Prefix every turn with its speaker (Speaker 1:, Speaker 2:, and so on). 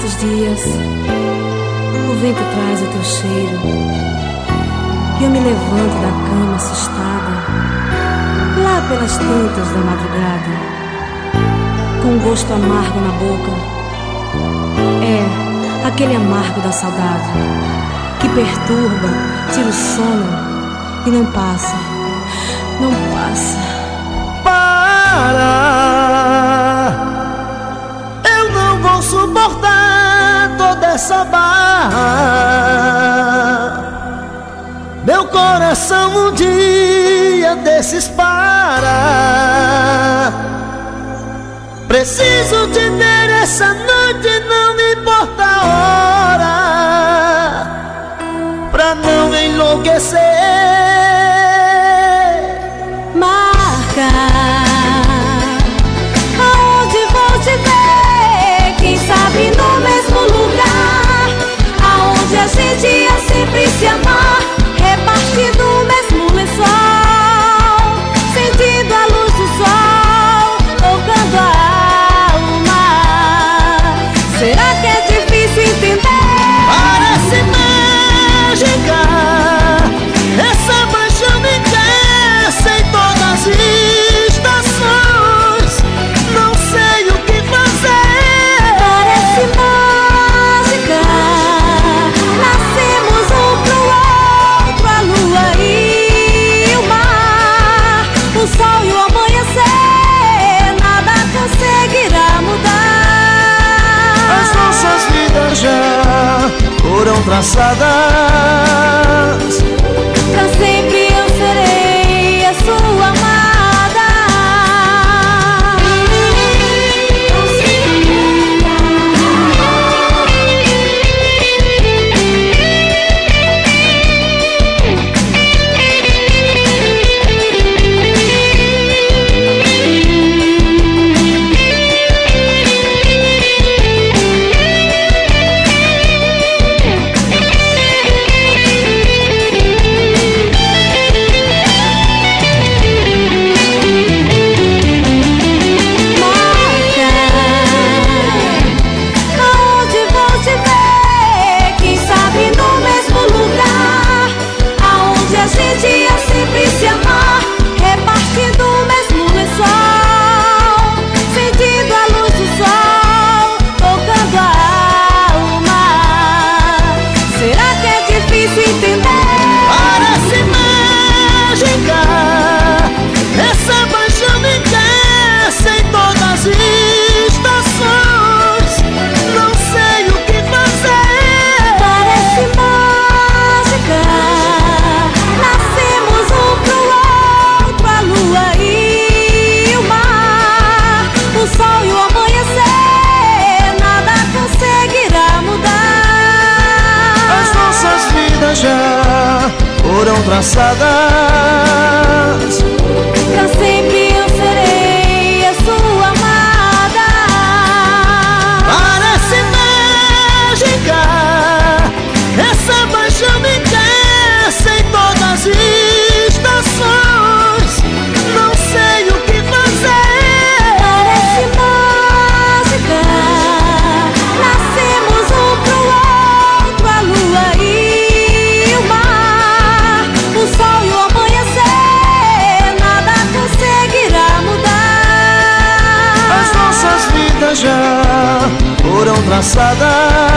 Speaker 1: nesses dias o vento traz o teu cheiro e eu me levanto da cama assustada, lá pelas tantas da madrugada, com um gosto amargo na boca. É aquele amargo da saudade que perturba, tira o sono e não passa, não passa.
Speaker 2: Para! Eu não vou suportar toda essa barra. Meu coração um dia desses para. Preciso te ver essa noite, não me importa a hora, pra não enlouquecer.
Speaker 1: Marca aonde vou te ver, quem sabe no mesmo lugar, aonde a gente ia sempre se amar, repartindo o mesmo lençol, sentindo a luz do sol, tocando a alma. Será que é difícil entender?
Speaker 2: Parece mágica essa paixão intensa em todas as estações. Não sei o que fazer.
Speaker 1: Parece mágica, nascemos um pro outro, a lua e o mar, o sol e o amanhecer, nada conseguirá mudar.
Speaker 2: As nossas vidas já foram traçadas.
Speaker 1: Pra sempre eu serei a sua amada.
Speaker 2: Já foram traçadas.
Speaker 1: Pra sempre eu serei a sua amada.
Speaker 2: Parece mágica essa paixão intensa em todas as estações. Não sei o que fazer.
Speaker 1: Parece mágica, nascemos um pro outro, a lua e o sol e o amanhecer, nada conseguirá mudar.
Speaker 2: As nossas vidas já foram traçadas.